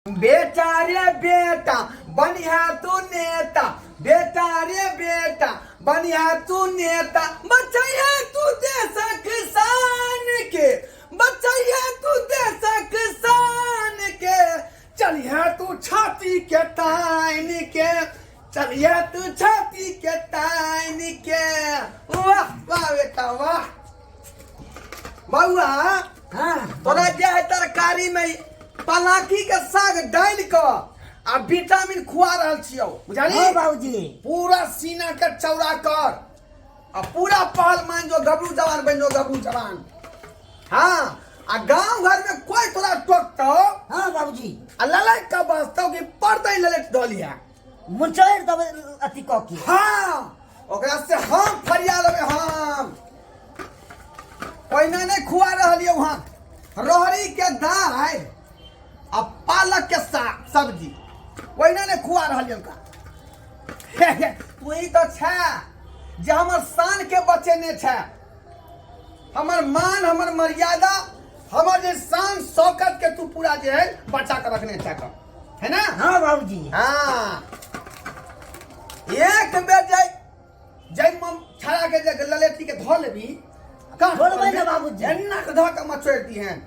बेटा रे बेटा बनिया तू नेता, बेटा रे बेटा बनिया तू नेता, बचैया तू देश किसान के, बचैया तू देश किसान के, चलिया तू छाती के तान के, चलिया तू छाती के तान के। वाह वाह बेटा वाह। बउआ तोरा जे है तरकारी में पलाकी के साग डाल के आ विटामिन खुआ रहल छियो, बुझाली? हाँ बाबूजी। पूरा सीना के चौड़ा कर आ पूरा पहल मान जो गबरू जवान बन जो गबरू जवान। हाँ आ गांव घर में कोई तोरा टोकतो हाँ बाबूजी। आ ललक का बसतो कि पर्दे ललट डोलिया मुंचर दब अति कॉकी। हाँ ओकरा से हम फरिया लेबे हम। पहिने नहीं खुआ रहलियो वहां रोहरी के दाल आ पालक के साग सब्जी पहिने नहीं खुआ रहलियो का। तू ही तो छे जे हमर शान के बचेने छे, हमर मान हमर मर्यादा हमर जे शान शौकत के तू पूरा जे है बचा के रखने छे का, है ना? हाँ बाबूजी। हाँ एक बेर जाय जय मम छड़ा के जे ललेटी के धो लेबी का धोलबै ना बाबूजी। एन्ना के धो के मचोड़ती हैं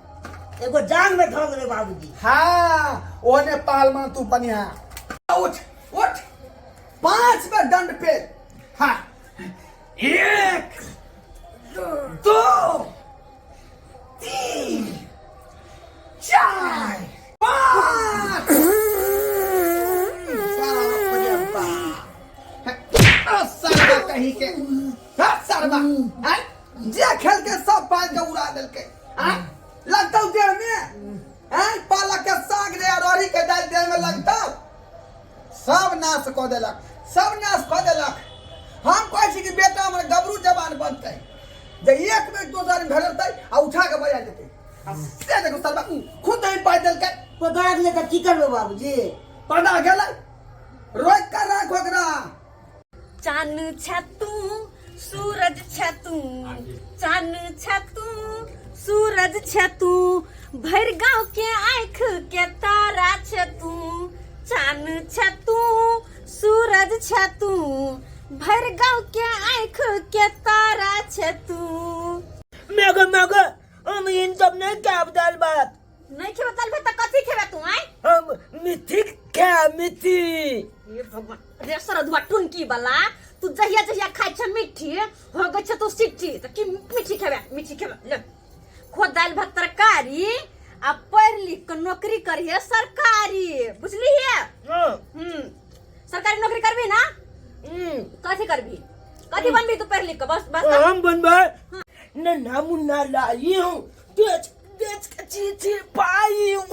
एगो जांग में धो गए बाबूजी। हाँ ओने पाल में तू बनिया उठ उठ 5 में दंड पे। हाँ 1 2 3 4 5 सरवा कहीं के सरवा जे खेल के सब पाल के उड़ा दिल के लगता देह में पालक के साग रे रोहरी के दाल देह में लगता सब नाश क देलक, सब नाश क देलक। हम कहै छी कि बेटा हमर गबरू जवान बनतै जे एक में दोसर में भेलतै आ उठा के बजा देतै से देखो सरवा खुद ही पाइ देल के पदा ले त की करबे बाबूजी? पदा गेलै रोक कर राख ओकरा। चान छ तू सूरज छ तू, चान छ तू सूरज छ तू, भर गांव के आँख के तारा छ तू, चान छ तू सूरज छ तू, भर गांव के आँख के तारा छ तू। मगर मगर हम इन सब नहीं खाब दाल भात। नहीं खेबे दाल भात त कथी खेबे तू? आय हम मिठी खा मिठी। ये भगवान रे सरधुआ टुनकी वाला तू जहिया जहिया खाइ छ मिठी हो गई छ तू सिट्ठी त की मिठी खेबे? मिठी खेबे ले खो दाल भात तरकारी आ पढ़ लिख के नौकरी करिए सरकारी, बुझली है? सरकारी नौकरी करबी ना? कथी करबी? कथी बनबी तू पढ़ लिख के? बस बस हम बनबे न नामु ना लाई हूं तेज तेज के चीची पाई हूं।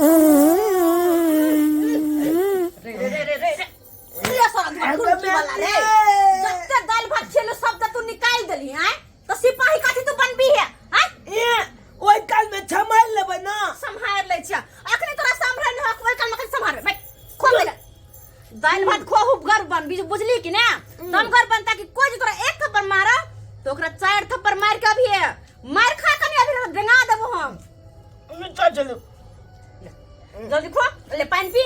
रे रे रे रे रे ये सरधुआ टुनकी वाला रे जत्ते दाल भात खेलो सब त तू निकाल देली। हैं तो सिपाही कथी तू बनबी है? हैं ओइ काल में संभाल लेबै ना। संभाल ले छिया अखनी तोरा संभाल न कोई काल में संभाल भाई खो ले दाल भात खो घर बन बीज बुझली कि ना? दम घर बनता कि कोई जे तोरा एक थप्पड़ मारो तो ओकरा 4 थप्पड़ मार के अभी मार खा के नहीं अभी डेंगा देबो हम। चल चलो जल्दी खो ले पानी पी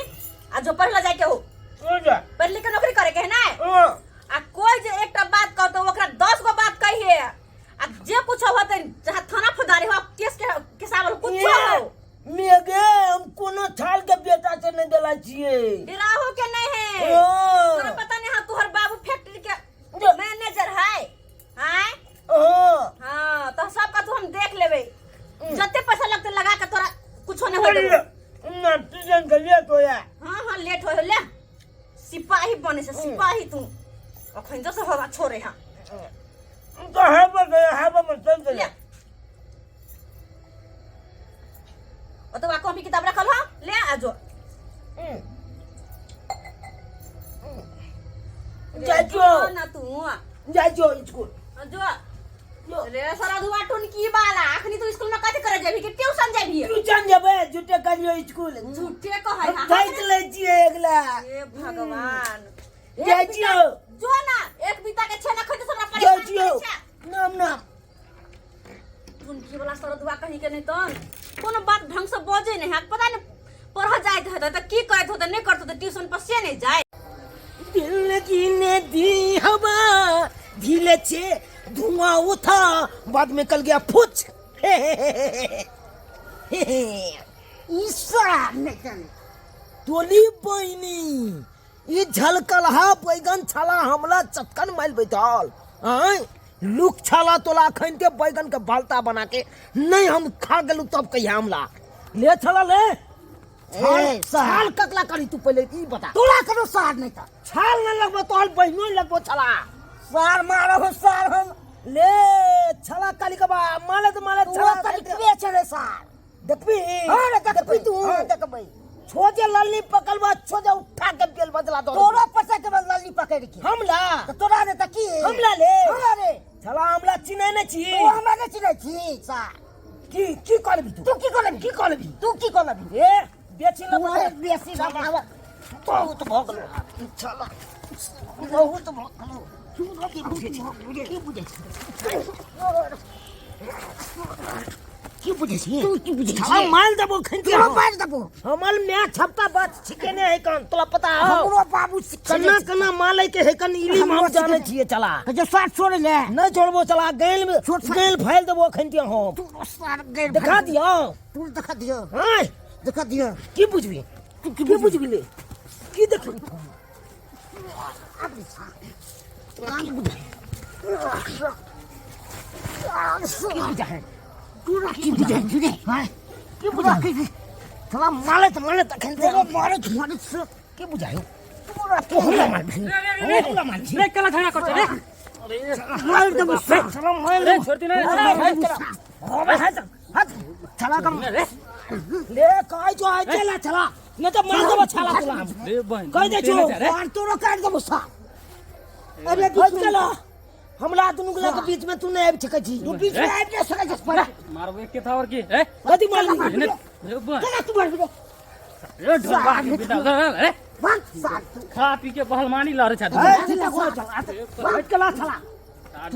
आ जो पढ़ला जाए के हो जा पढ़ लिख के नौकरी करे के है ना? आ कोई जे एकटा बात कह तो ओकरा 10 गो बात कहिए आ जे कुछ होते जहां थाना फौजदारी हो केस के सावल कुछ हो मेगे हम कोनो थाल के बेटा से नहीं देला छिए। डराहो के नहीं है तोरा पता नहीं हां तोहर बाबू फैक्ट्री के मैनेजर है। हैं हां तो सब का तू हम देख लेबे जत्ते पैसा लगते लगा के तोरा कुछ नहीं हो देबे ना सीजन के लेट होया। हां लेट हो ले सिपाही बने से सिपाही तू अखन जो से होगा छोरे हां तो है बस चल चल। तो कॉपी किताब रखल हो ले आ जो जाजो ना तू जाजो स्कूल जो रे सरधुआ टुनकी वाला अखनी तू स्कूल में कथि करे जेबी कि ट्यूशन जेबी? ट्यूशन जेबे झूठे करियो स्कूल झूठे कहै हां खाइत ले छिए एकला। हे भगवान जाजियो जो ना एक बीता के छे ना खै तो हमरा परेशान जाजियो नाम नाम टुनकी वाला सरधुआ कहि के नहीं तन कोनो बात ढंग से बजे नहीं है पता नहीं पढ़ जाइत होता त की करत होता नहीं करत होता ट्यूशन पर से नहीं जाए दिल कीने दी हवा धीले छे धुआं उठा बाद में कल गया फुच ईसा नहीं तोली बहनी ये झलकलहा बैगन छाला हमला चटकन माइल बैठल आय लुक छाला तोला खन के बैगन के बालता बना के नहीं हम खा गेलू तब कहिया हमला ले छला ले छाल कतला करी तू पहले ई बता तोला करो सार नहीं था छाल न लगबो तोहल बहनो लगबो छला सार मारो सार हम ले छला काली का बा माले तोला छला करी बेच रे सार देखबी हां देखबी तू देखबी छोजे लल्ली पकलवा छोजे उठा के बेल बदला दो तोरा पसा के लल्ली पकड़ के हमला तो तोरा ने तकी हमला ले हमरा रे छला हमला चिने न छी तू हमरा के चिने छी सार की करबी तू की करबी तू की करबी ए बेची तू ल बेसी ना बहुत भगलो चला बहुत भगलो की बुझे छी तू की बुझे छला माल दबो खंती तू मार दबो हमल मैं छप्पा बात छिकेने है कन तोला पता है हमरो बाबू कन्ना कन्ना माले के है कन इली हम जाने छिए चला जो साथ छोड़ ले न छोड़बो चला गैल में गैल फैल दबो खंती हम तू सार गए दिखा दियो तू दिखा दियो हां दिखा दियो की बुझबी तू की बुझबी ले की देखबी अब सार की बुझे की बुझा है की बुझे जुदे हां की बुझे चला माले त खंती तेरे मारे से की बुझायो तू हमला मार हमला मार रे कला थाना करछ रे मार दबो चला मार रे छोड़ती ना हाथ चला कम ले काय जो आइ चला चला न त मार दबो छाला तोला हम रे बहन कह दे छो मार तोरो काट दबो सा अरे बीच चला हमला दुनु के बीच में तू नहीं आबि सकै छी तू बीच में आ के सका जस पड़ा मारबो एक के थावर की ए कथि मारबी रे बहन चला तू मार दे रे ढोलबा के बिता रे भाग सार तू खा पी के बहलमानी लहर छ चला बैठ के ला चला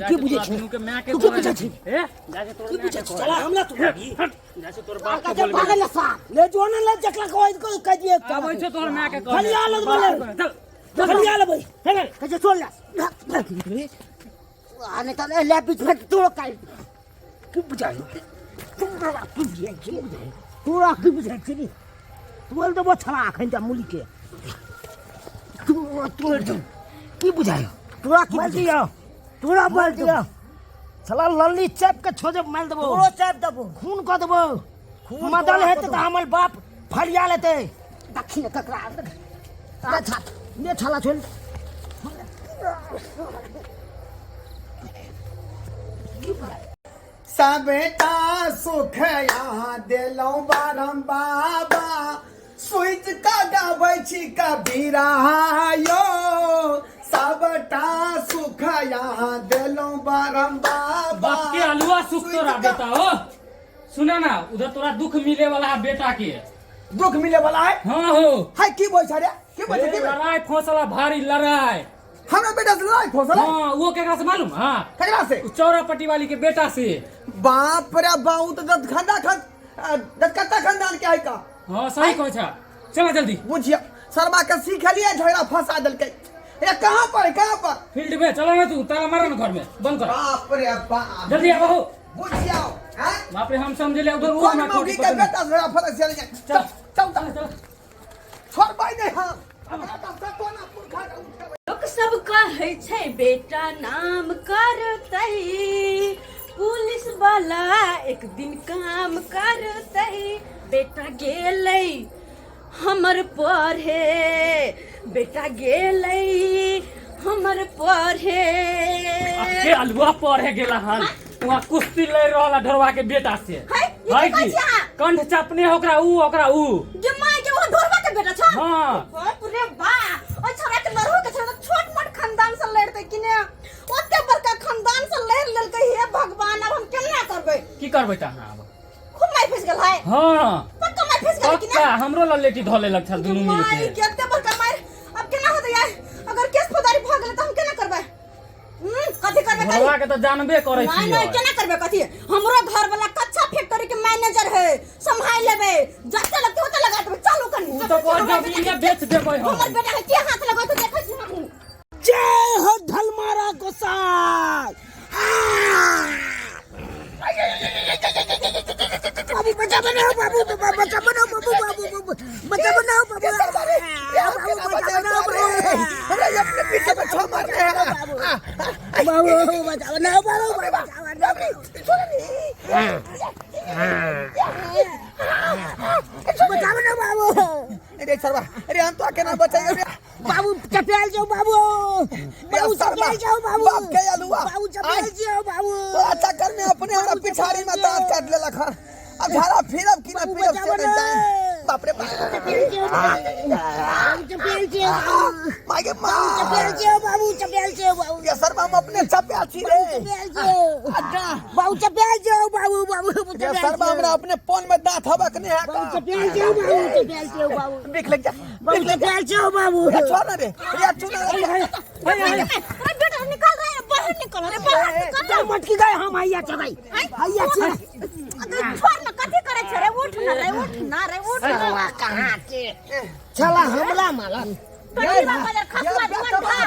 की बुझे छी के मैं के तू बुझे छी ए जाके तोर मैं के चला हमला तू जैसे तोर बाप का के जब बोल भागल सा ले जो न ले जकला को कह दिए अब छै तोर मैं के खलिया लग बोले खलिया ले भाई हे का जो छोड़ ले आने का ले बीच में तू काट की बुझायो तू बुझे की तू की बुझाय छी तू बोल दबो छला खंता मुली के तू की बुझायो तोरा की बोल दियो तोरा बोल दियो छला लल्ली चैप के छोजे मार दबो तोरो चाप दबो खून क दबो मदल हेते त हमर बाप फरिया लेते दक्षिण ककरा अच्छा ले छला छोड़ सबटा सुख यहाँ दिलौ बारम बाबा सोच का गाबै छी कबीरा यो सबटा सुख यहाँ दिलौ बारम बाबा बाप के अलुआ सुख तोरा बेटा हो सुना ना उधर तोरा दुख मिले वाला है बेटा के दुख मिले वाला है हां हो हाय की बोल छरे की बोल छरे लड़ाई फौसला भारी लड़ाई हमरा बेटा से लड़ाई फौसला हां वो केकरा से मालूम हां ककरा से चौरापट्टी वाली के बेटा से बाप रे बहुत दत कत्ता खानदान के है का हां सही कहै छ चला जल्दी बुझिया सरबा के सीख लिया झगड़ा फंसा देलकै ये कहां पर फील्ड में चलो ना तू ताला मारो ना घर में बंद कर बाप रे बाप जल्दी आ बहू बुझिया हैं बाप रे हम समझ ले उधर वो कौन ना मौगी के बेटा झगड़ा फंसा चल जा चल छोड़ भाई नहीं हां कोना पुरखा लोक सब कहै छै बेटा नाम करतै पुलिस वाला एक दिन काम करतै बेटा गेलै हमर पढ़े बेटा गेलै हमर पढ़े के अलुआ पढ़े गेला हन वहां कुश्ती लड़ रहला ढोरवा के बेटा से हाय की कंठ चापने ओकरा ऊ गे माय के वो ढोरवा के बेटा छ हां बाप रे बा ओ छोरा के लड़हो के छोरा छोट मोट खानदान से लड़ते कि ने ओते बड़का खानदान से लड़ लेलकै हे भगवान अब हम केना करबै की करबै त हां खूब मार फंस गेल है हां पक्का मार फंस गेल कि पक्का ने हमरो ललेटी धले लग छल दुनू मिल माय के केते बड़का मार अब केना होतै यार अगर केस फौजदारी भ गेल त हम केना करबै कथि करबै ढोरवा के त जानबे करै छी नहीं केना करबै कथि हमरो घर वाला कच्चा फैक्ट्री के मैनेजर है संभाल लेबै जते लगते होते लगा देबै चलू उ तो को जमीन बेच देबै हम हमर बेटा के के हाथ लगा तो देखै छी हम जय हो ढलमारा गोसाई। बाबू बचा बनाओ बाबू बचा बनाओ बाबू बाबू बचा बनाओ बाबू अरे अपने पीछे में छो मार रहे हैं बाबू बचा बनाओ बाबू बचा बनाओ बाबू। अरे सरवा अरे हम तो आके ना बचाएंगे बाबू चपेल जाओ बाबू बाबू चपेल जाओ बाबू बाप के अलुआ बाबू चपेल जाओ बाबू तो अच्छा कर में अपने हमरा पिछाड़ी में दांत काट ले लखा अब झाड़ा फिर अब की ना फिर अब से बाप रे चपेल जाओ मागे मां चपेल जाओ बाबू चपेल जाओ बाबू ये सर हम अपने चप्पे छी रे चपेल जाओ बाबू चपेल जाओ बाबू बाबू ये सर हमरा अपने पोन में दांत हबक नहीं है बाबू चपेल जाओ बाबू चपेल जाओ बाबू देख लग जा बाबू चपेल जाओ बाबू ये छोड़ ना रे ये चुना अरे बेटा निकल रहा है बाहर निकल रे बाहर निकल मटकी गए हम आइया चगाई आइया चगाई छोड़ ना कथि करे छ रे उठ ना रे उठ कहां के चला हमला मालन धुआ बदर खसुआ धुआ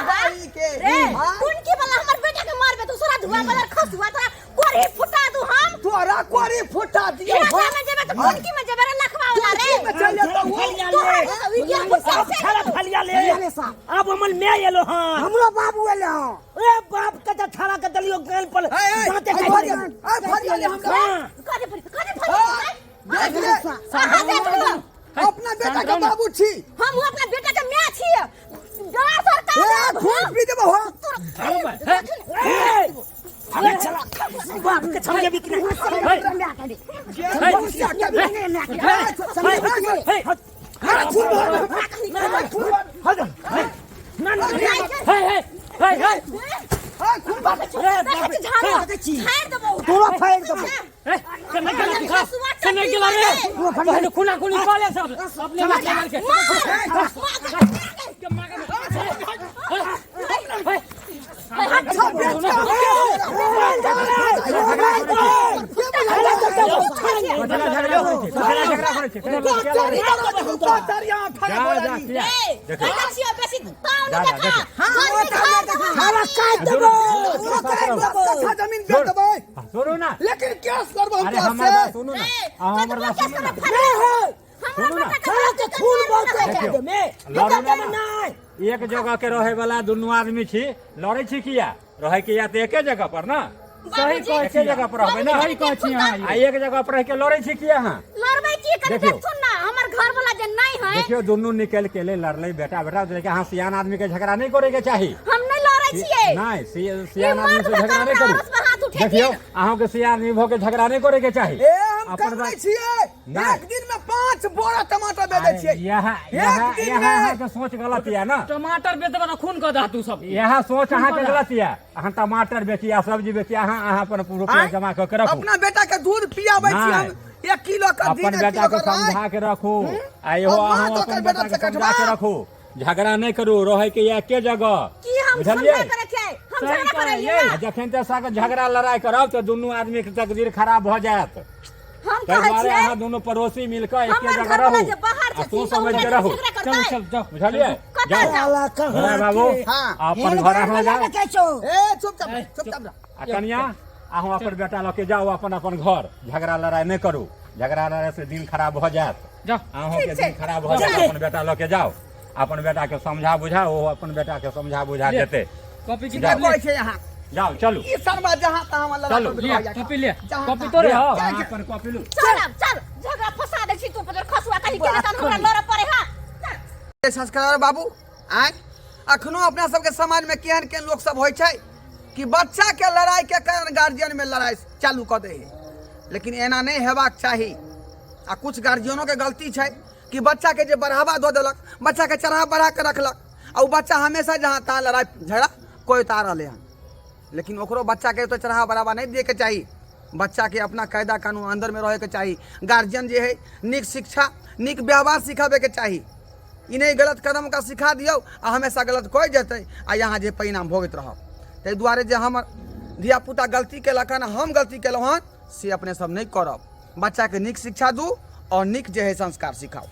रे कौन की वाला हमर बेटा के मारबे दूसरा धुआ बदर खसुआ तोरा कोरी फुटा दू हम तोरा कोरी फुटा दिए ये में जेबे तो कौन की में जेबे रे लखवा वाला रे चल तो वो छाला फलिया ले अब हमन में एलो हां हमरो बाबू एलो ए बाप के त छाला के दलियो गल पर दांते काट आ फरिया ले हम काटे देख अपना बेटा का बाबू छी हम अपना बेटा के मां छी डरा सरकार खून पी देबो हो अरे चला बाप के छमगे भी कि तोरा फायर दबो कने गेला रे पहले खुना खुनी काले सब अपने मार के जमीन दे देबो सुनो ना लेकिन केस करबो हम अरे हमार बात सुनो ना हमार बात सुनो ना सुनो ना छाला के खून बहुत के में लड़ो ना नहीं एक जगह के रहे वाला दोनों आदमी छी लड़े छी किया रहे के या तो एके जगह पर ना सही कह एके जगह पर रहबे ना सही कह छी हां आ एक जगह पर रह के लड़े छी किया हां लड़बै की करे सुन ना हमर घर वाला जे नहीं है देखियो दोनों निकल के ले लड़ले बेटा बेटा लेके हां सियान आदमी के झगड़ा नहीं करे के चाहिए हम नहीं लड़ै छियै नहीं सियान आदमी से झगड़ा नहीं करू देखियो अहाँ के सियान आदमी भ के झगड़ा नहीं करे के चाहिए ए हम करबै छियै एक दिन में 5 बोरा टमाटर बेचै छियै यहाँ के सोच गलत है ना टमाटर बेचबा ना खून क दा तू सब यहाँ सोच अहाँ के गलत है अहाँ टमाटर बेचिया सब्जी बेचिया अहाँ अपन रुपया जमा कर रखू अपना बेटा के दूध पियाबै छी हम 1 किलो का दिन अपन बेटा के समझा के रखू आ एहो अहाँ अपन बेटा के समझा के रखू झगड़ा नहीं करू रहे के एके जगह की हम बुझलियै करे छै हम झगड़ा करैयै जखन ते साथ झगड़ा लड़ाई करब तो दोनों आदमी के तकदीर खराब भ जायत हम ताहि कहै दुआरे छियै अहाँ दोनों पड़ोसी मिलकर एके हमर जगह घर रहू वाला जे बाहर आ छै तू समझ के रहू चल चल जाओ बुझलियै कतऽ जाओ जाओ बड़ा बाबू अपन घर अहाँ जाओ ए चुपचाप आ कनिया अहाँ अपन बेटा लऽ के जाओ अपन अपन घर झगड़ा लड़ाई नहीं करू झगड़ा लड़ाई से दिन खराब भ जायत जाओ अहों के दिन खराब भ जायत अपन बेटा लऽ के जाओ अपन बेटा के समझा बुझा ओ अपन बेटा के समझा बुझा देते कॉपी किताब ले कोई छै यहाँ जाओ चलू ई सरबा जहां तहां वाला चलो, ले कॉपी ले कॉपी तो रे हो अहाँ अपन कॉपी लू चल चल झगड़ा फसा दै छी तू पर खसुआ कहि के तन हमरा लड़ पड़े हां संस्कार बाबू आय अखनो अपना सबके समाज में केहन केहन लोग सब होइ छै कि बच्चा के लड़ाई के कारण गार्जियन में लड़ाई चालू कर दे है लेकिन एना नहीं हेबाक चाही आ कुछ गार्जियनों के गलती छै कि बच्चा के जे बढ़ावा दो देलक बच्चा के चढ़ा बढ़ा के रखलक आ बच्चा हमेशा जहाँ तहाँ लड़ाई झगड़ा कोई उतार रहे हैं लेकिन ओकरो बच्चा के तो चढ़ा बढ़ावा नहीं दे के चाहिए बच्चा के अपना कायदा कानून अंदर में रहे के चाहिए गार्जियन जे है निक शिक्षा निक व्यवहार सिखाबे के चाहिए इ नहीं गलत कदम का सिखा दियो आ हमेशा गलत कोई जेतै आ यहाँ जे परिणाम भोगैत रहब ताहि दुआरे जे हमर धियापुता गलती केलक हन हम गलती केलहुँ हन से अपने सब नहीं करब बच्चा के निक शिक्षा दू और निक जे है संस्कार सिखाओ।